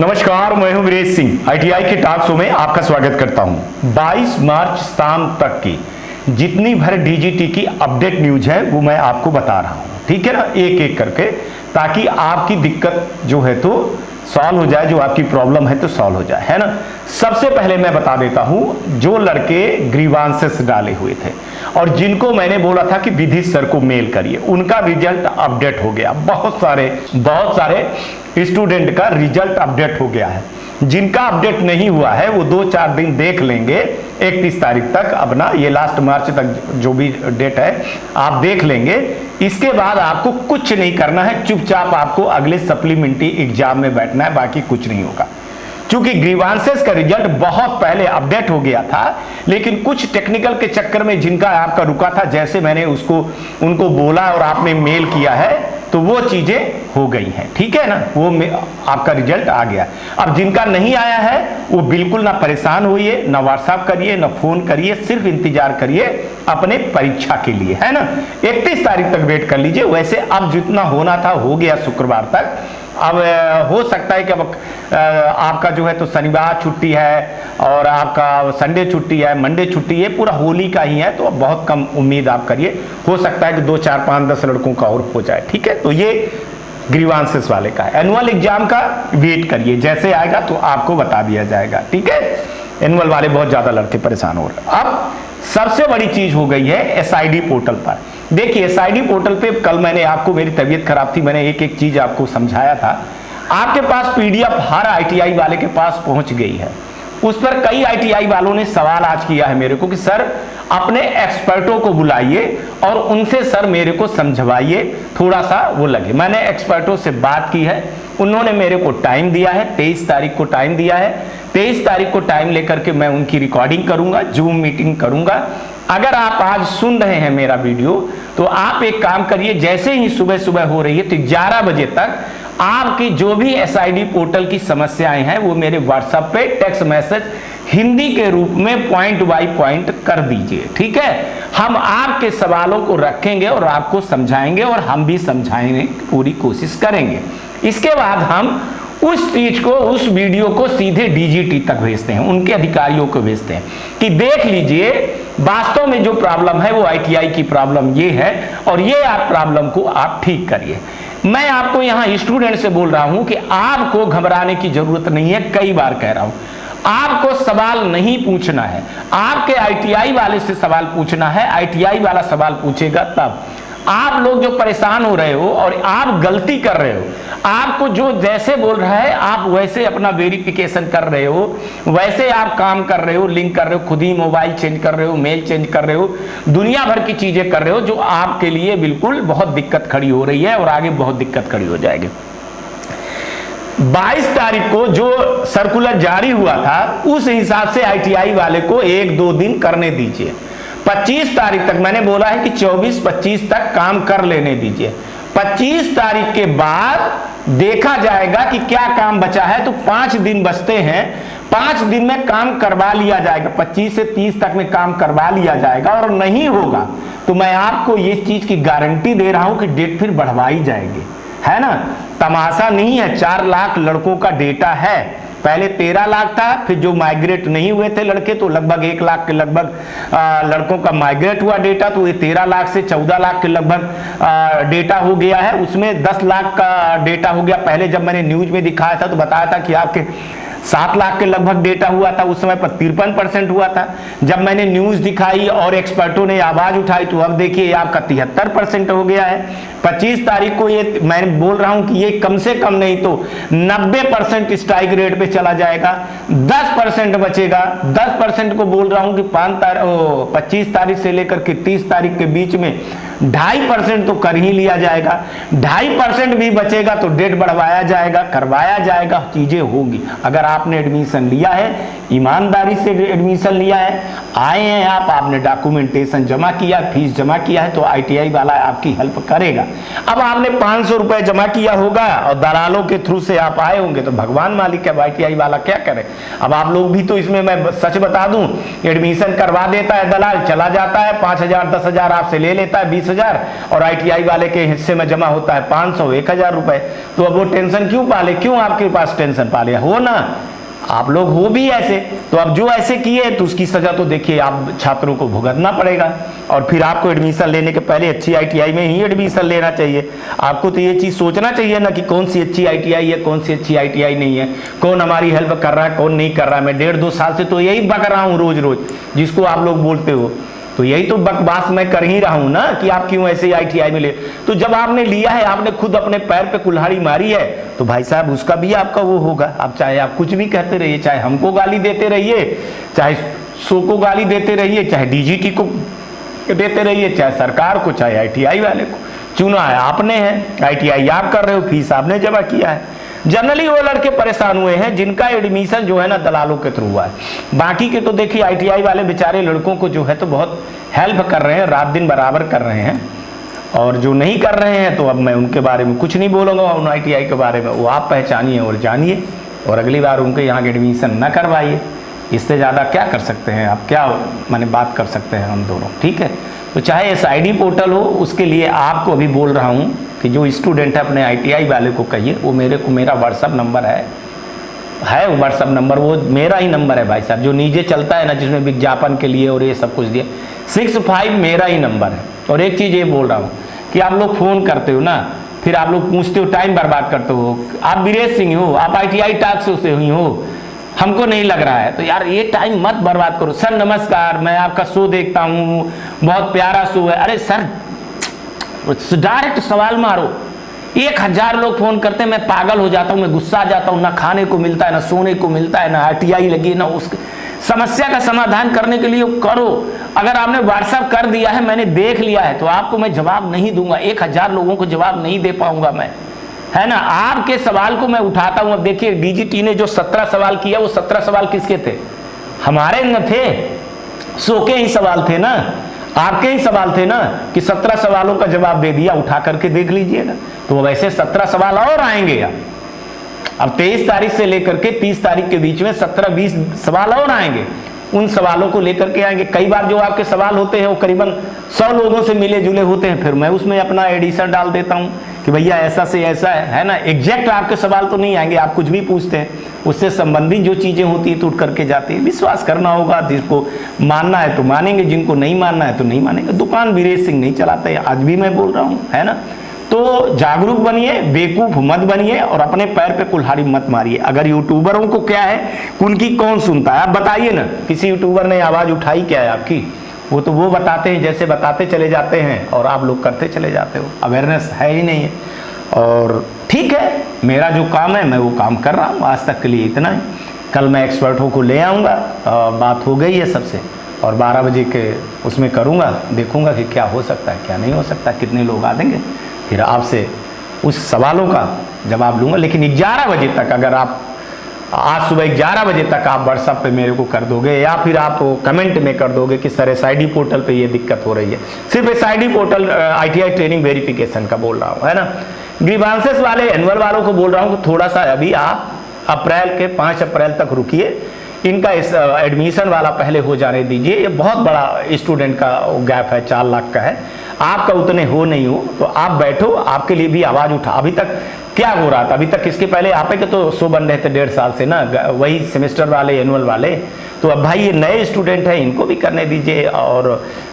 नमस्कार, मैं हूं वीरेश सिंह। आईटीआई के टॉक शो में आपका स्वागत करता हूं। 22 मार्च शाम तक की जितनी भर डीजीटी की अपडेट न्यूज है वो मैं आपको बता रहा हूं, ठीक है ना, एक एक करके, ताकि आपकी दिक्कत जो है तो सॉल्व हो जाए, जो आपकी प्रॉब्लम है तो सॉल्व हो जाए, है ना। सबसे पहले मैं बता देता हूं, जो लड़के ग्रीवांसेस डाले हुए थे और जिनको मैंने बोला था कि विधि सर को मेल करिए, उनका रिजल्ट अपडेट हो गया। बहुत सारे स्टूडेंट का रिजल्ट अपडेट हो गया है। जिनका अपडेट नहीं हुआ है वो 2-4 दिन देख लेंगे, 31 तारीख तक अपना, ये लास्ट मार्च तक जो भी डेट है आप देख लेंगे। इसके बाद आपको कुछ नहीं करना है, चुपचाप आपको अगले सप्लीमेंट्री एग्जाम में बैठना है, बाकी कुछ नहीं होगा। क्योंकि ग्रीवांसेस का रिजल्ट बहुत पहले अपडेट हो गया था, लेकिन कुछ टेक्निकल के चक्कर में जिनका आपका रुका था, जैसे मैंने उनको बोला और आपने मेल किया है, तो वो चीजें हो गई हैं, ठीक है ना। वो आपका रिजल्ट आ गया। अब जिनका नहीं आया है वो बिल्कुल ना परेशान होइए, ना व्हाट्सएप करिए, ना फोन करिए, सिर्फ इंतजार करिए अपने परीक्षा के लिए, है ना। 31 तारीख तक वेट कर लीजिए। वैसे अब जितना होना था हो गया शुक्रवार तक। अब हो सकता है कि अब आपका जो है तो शनिवार छुट्टी है और आपका संडे छुट्टी है, मंडे छुट्टी है, पूरा होली का ही है, तो अब बहुत कम उम्मीद आप करिए। हो सकता है कि 2, 4, 5, 10 लड़कों का और हो जाए, ठीक है। तो ये ग्रीवांसेस वाले का है। एनुअल एग्जाम का वेट करिए, जैसे आएगा तो आपको बता दिया जाएगा, ठीक है। एनुअल वाले बहुत ज्यादा लड़के परेशान हो रहे हैं। अब सबसे बड़ी चीज हो गई है एसआईडी पोर्टल पर। देखिए एसआईडी पोर्टल पे कल मैंने आपको, मेरी तबीयत खराब थी, मैंने एक एक चीज आपको समझाया था। आपके पास पीडीएफ हर आईटीआई वाले के पास पहुंच गई है। उस पर कई आईटीआई वालों ने सवाल आज किया है मेरे को कि सर अपने एक्सपर्टों को बुलाइए और उनसे सर मेरे को समझवाइए, थोड़ा सा वो लगे। मैंने एक्सपर्टों से बात की है, उन्होंने मेरे को टाइम दिया है, 23 तारीख को टाइम दिया है। 23 तारीख को टाइम लेकर के मैं उनकी रिकॉर्डिंग करूंगा, जूम मीटिंग करूंगा। अगर आप आज सुन रहे हैं मेरा वीडियो तो आप एक काम करिए, जैसे ही सुबह सुबह हो रही है तो 11 बजे तक आपकी जो भी एसआईडी पोर्टल की समस्याएं हैं वो मेरे व्हाट्सएप पे टेक्स्ट मैसेज हिंदी के रूप में पॉइंट बाय पॉइंट कर दीजिए, ठीक है। हम आपके सवालों को रखेंगे और आपको समझाएंगे और हम भी समझाने की पूरी कोशिश करेंगे। इसके बाद हम उस चीज को, उस वीडियो को सीधे डीजीटी तक भेजते हैं, उनके अधिकारियों को भेजते हैं कि देख लीजिए वास्तव में जो प्रॉब्लम है वो आईटीआई की प्रॉब्लम ये है और ये आप प्रॉब्लम को आप ठीक करिए। मैं आपको यहाँ स्टूडेंट से बोल रहा हूं कि आपको घबराने की जरूरत नहीं है। कई बार कह रहा हूं, आपको सवाल नहीं पूछना है, आपके आईटीआई वाले से सवाल पूछना है। आईटीआई वाला सवाल पूछेगा तब। आप लोग जो परेशान हो रहे हो और आप गलती कर रहे हो, आपको जो जैसे बोल रहा है आप वैसे अपना वेरिफिकेशन कर रहे हो, वैसे आप काम कर रहे हो, लिंक कर रहे हो, खुद ही मोबाइल चेंज कर रहे हो, मेल चेंज कर रहे हो, दुनिया भर की चीजें कर रहे हो, जो आपके लिए बिल्कुल बहुत दिक्कत खड़ी हो रही है और आगे बहुत दिक्कत खड़ी हो जाएगी। 22 तारीख को जो सर्कुलर जारी हुआ था उस हिसाब से आईटीआई वाले को 1-2 दिन करने दीजिए। 25 तारीख तक मैंने बोला है कि 24-25 तक काम कर लेने दीजिए। 25 तारीख के बाद देखा जाएगा कि क्या काम बचा है। तो 5 दिन बचते हैं, 5 दिन में काम करवा लिया जाएगा। 25 से 30 तक में काम करवा लिया जाएगा और नहीं होगा तो मैं आपको ये चीज की गारंटी दे रहा हूं कि डेट फिर बढ़वाई जाएगी, है ना। तमाशा नहीं है, 4 लाख लड़कों का डेटा है। पहले 13 लाख था, फिर जो माइग्रेट नहीं हुए थे लड़के तो लगभग 1 लाख के लगभग लड़कों का माइग्रेट हुआ डेटा। तो ये 13 लाख से 14 लाख के लगभग डेटा हो गया है। उसमें 10 लाख का डेटा हो गया। पहले जब मैंने न्यूज में दिखाया था तो बताया था कि आपके 7 लाख के लगभग डेटा हुआ था, उस समय पर 53% हुआ था। जब मैंने न्यूज दिखाई और एक्सपर्टों ने आवाज उठाई तो अब देखिए आपका 73% हो गया है। 25 तारीख को ये मैं बोल रहा हूं कि ये कम से कम नहीं तो 90% स्ट्राइक रेट पे चला जाएगा। 10% बचेगा। 10% को बोल रहा हूं कि 25 तारीख से लेकर के 30 तारीख के बीच में 2.5% तो कर ही लिया जाएगा। 2.5% भी बचेगा तो डेट बढ़वाया जाएगा, करवाया जाएगा, चीजें होगी। अगर आपने एडमिशन लिया है, ईमानदारी से एडमिशन लिया है, आए हैं आपने डॉक्यूमेंटेशन जमा किया, फीस जमा किया है, तो ITI वाला आपकी हेल्प करेगा। अब आपने 500 रुपए जमा किया होगा और दलालों के थ्रू से आप आए होंगे, तो भगवान मालिक है, ITI वाला क्या करे। अब आप लोग भी तो इसमें, मैं सच बता दूं, एडमिशन करवा देता है दलाल, चला जाता है, 5,000 10,000 आपसे ले लेता है, 20,000, और ITI वाले के हिस्से में जमा होता है 500 1,000 रुपए। तो अब वो टेंशन क्यों पाले, क्यों आपके पास टेंशन पाले, हो ना, आप लोग हो भी ऐसे। तो अब जो ऐसे किए तो उसकी सजा तो देखिए आप छात्रों को भुगतना पड़ेगा। और फिर आपको एडमिशन लेने के पहले अच्छी ITI में ही एडमिशन लेना चाहिए। आपको तो ये चीज सोचना चाहिए ना कि कौन सी अच्छी ITI है, कौन सी अच्छी ITI नहीं है, कौन हमारी हेल्प कर रहा है, कौन नहीं कर रहा है। मैं 1.5-2 साल से तो यही बक रहा हूँ रोज रोज, जिसको आप लोग बोलते हो, तो यही तो बकवास मैं कर ही रहा हूं ना कि आप क्यों ऐसे ITI में ले। तो जब आपने लिया है, आपने खुद अपने पैर पे कुल्हाड़ी मारी है, तो भाई साहब उसका भी आपका वो होगा। अब चाहे आप कुछ भी कहते रहिए, चाहे हमको गाली देते रहिए, चाहे सो को गाली देते रहिए, चाहे DGT को देते रहिए, चाहे सरकार को, चाहे ITI वाले को, चुना है आपने है, ITI आप कर रहे हो, फीस आपने जमा किया है। जनरली वो लड़के परेशान हुए हैं जिनका एडमिशन जो है ना दलालों के थ्रू हुआ है। बाकी के तो देखिए ITI वाले बेचारे लड़कों को जो है तो बहुत हेल्प कर रहे हैं, रात दिन बराबर कर रहे हैं। और जो नहीं कर रहे हैं तो अब मैं उनके बारे में कुछ नहीं बोलूँगा, उन ITI के बारे में वो आप पहचानिए और जानिए, और अगली बार उनके यहाँ एडमिशन न करवाइए। इससे ज़्यादा क्या कर सकते हैं आप, क्या माने बात कर सकते हैं हम दोनों, ठीक है। तो चाहे SID पोर्टल हो, उसके लिए आपको अभी बोल रहा हूँ कि जो स्टूडेंट है अपने ITI वाले को कहिए, वो मेरा व्हाट्सअप नंबर है वो व्हाट्सअप नंबर वो मेरा ही नंबर है भाई साहब, जो नीचे चलता है ना, जिसमें विज्ञापन के लिए और ये सब कुछ दिया, 65 मेरा ही नंबर है। और एक चीज़ ये बोल रहा हूँ कि आप लोग फ़ोन करते हो ना, फिर आप लोग पूछते हो, टाइम बर्बाद करते हो, आप वीरेश सिंह हो, आप ITI टॉक्स से हुई हो, हमको नहीं लग रहा है, तो यार ये टाइम मत बर्बाद करो। सर नमस्कार, मैं आपका शो देखता हूँ, बहुत प्यारा शो है। अरे सर डायरेक्ट सवाल मारो। 1000 लोग फोन करते हैं, मैं पागल हो जाता हूँ, मैं गुस्सा आ जाता हूँ, ना खाने को मिलता है, ना सोने को मिलता है, ना ITI लगी, ना उस समस्या का समाधान करने के लिए करो। अगर आपने व्हाट्सएप कर दिया है, मैंने देख लिया है, तो आपको मैं जवाब नहीं दूंगा, 1000 लोगों को जवाब नहीं दे पाऊंगा मैं, है ना। आपके सवाल को मैं उठाता हूं। अब देखिए DGT ने जो 17 सवाल किया, वो 17 सवाल किसके थे, हमारे न थे, शो के ही सवाल थे ना, आपके ही सवाल थे ना, कि 17 सवालों का जवाब दे दिया, उठा करके देख लीजिएगा। तो वैसे 17 सवाल और आएंगे। अब 23 तारीख से लेकर के 30 तारीख के बीच में 17-20 सवाल और आएंगे, उन सवालों को लेकर के आएंगे। कई बार जो आपके सवाल होते हैं वो करीबन 100 लोगों से मिले जुले होते हैं, फिर मैं उसमें अपना एडिशन डाल देता हूं कि भैया ऐसा से ऐसा है ना। एग्जैक्ट आपके सवाल तो नहीं आएंगे, आप कुछ भी पूछते हैं, उससे संबंधित जो चीजें होती है तो उठ करके जाती है। विश्वास करना होगा, जिसको मानना है तो मानेंगे, जिनको नहीं मानना है तो नहीं मानेंगे। दुकान वीरेश सिंह नहीं चलाते, आज भी मैं बोल रहा हूँ, है ना। तो जागरूक बनिए, बेवकूफ मत बनिए, और अपने पैर पे कुल्हाड़ी मत मारिए। अगर यूट्यूबरों को क्या है, उनकी कौन सुनता है, आप बताइए ना, किसी यूट्यूबर ने आवाज उठाई क्या है आपकी? वो तो वो बताते हैं, जैसे बताते चले जाते हैं और आप लोग करते चले जाते हो, अवेयरनेस है ही नहीं है। और ठीक है, मेरा जो काम है मैं वो काम कर रहा हूँ, आज तक के लिए इतना ही। कल मैं एक्सपर्टों को ले आऊँगा, बात हो गई है सबसे, और 12 बजे के उसमें करूँगा, देखूँगा कि क्या हो सकता है क्या नहीं हो सकता, कितने लोग आ देंगे, फिर आपसे उस सवालों का जवाब लूँगा। लेकिन 11 बजे तक, अगर आप आज सुबह 11 बजे तक आप व्हाट्सएप पे मेरे को कर दोगे, या फिर आप कमेंट में कर दोगे कि सर SID पोर्टल पे ये दिक्कत हो रही है। सिर्फ SID portal ITI training verification का बोल रहा हूँ, है ना। ग्रीवांसेस वाले, एनुअल वालों को बोल रहा हूँ कि थोड़ा सा अभी आप 5 अप्रैल तक रुकिए, इनका इस एडमिशन वाला पहले हो जाने दीजिए। ये बहुत बड़ा स्टूडेंट का गैप है, 4 लाख का है, आपका उतने हो नहीं हो तो आप बैठो, आपके लिए भी आवाज उठा। अभी तक क्या हो रहा था, अभी तक इसके पहले आप के तो शो बन रहे थे 1.5 साल से ना, वही सेमेस्टर वाले, एनुअल वाले। तो अब भाई ये नए स्टूडेंट है, इनको भी करने दीजिए, और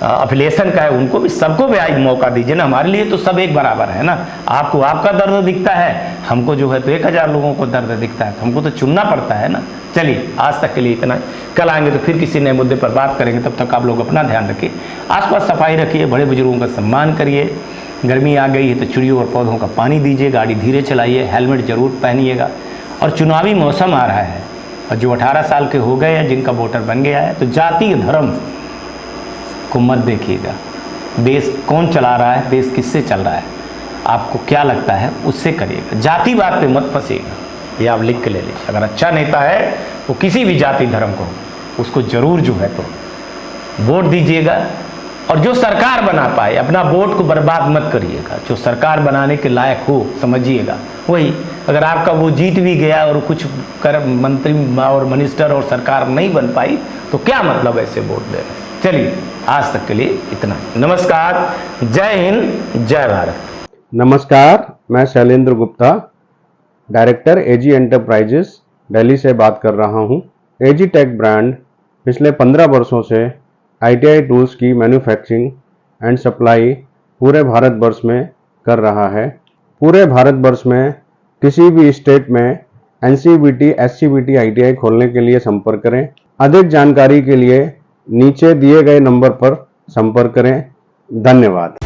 अफिलिएशन का है उनको भी, सबको भी आज मौका दीजिए ना। हमारे लिए तो सब एक बराबर है ना। आपको आपका दर्द दिखता है, हमको जो है तो 1000 लोगों को दर्द दिखता है, तो हमको तो चुनना पड़ता है ना। चलिए आज तक के लिए इतना, कल आएंगे तो फिर किसी नए मुद्दे पर बात करेंगे। तब तक आप लोग अपना ध्यान रखिए, आसपास सफाई रखिए, बड़े बुजुर्गों का सम्मान करिए। गर्मी आ गई है तो चिड़ियों और पौधों का पानी दीजिए, गाड़ी धीरे चलाइए, हेलमेट जरूर पहनिएगा। और चुनावी मौसम आ रहा है, और जो 18 साल के हो गए हैं, जिनका वोटर बन गया है, तो जाति धर्म को मत देखिएगा। देश कौन चला रहा है, देश किससे चल रहा है, आपको क्या लगता है उससे करिएगा, जातिवाद पे मत फंसिएगा। ये आप लिख के ले लीजिए। अगर अच्छा नेता है वो किसी भी जाति धर्म को, उसको जरूर जो है तो वोट दीजिएगा। और जो सरकार बना पाए, अपना वोट को बर्बाद मत करिएगा। जो सरकार बनाने के लायक हो समझिएगा वही। अगर आपका वो जीत भी गया और कुछ कर मंत्री और मिनिस्टर और सरकार नहीं बन पाई तो क्या मतलब ऐसे वोट देने। चलिए आज तक के लिए इतना। नमस्कार, जय हिंद, जय भारत। नमस्कार, मैं शैलेंद्र गुप्ता, डायरेक्टर एजी एंटरप्राइजेस दिल्ली से बात कर रहा हूं। एजी टेक ब्रांड पिछले 15 वर्षों से आईटीआई टूल्स की मैन्युफैक्चरिंग एंड सप्लाई पूरे भारतवर्ष में कर रहा है। पूरे भारतवर्ष में किसी भी स्टेट में एनसीवीटी, एससीवीटी आईटीआई खोलने के लिए संपर्क करें। अधिक जानकारी के लिए नीचे दिए गए नंबर पर संपर्क करें। धन्यवाद।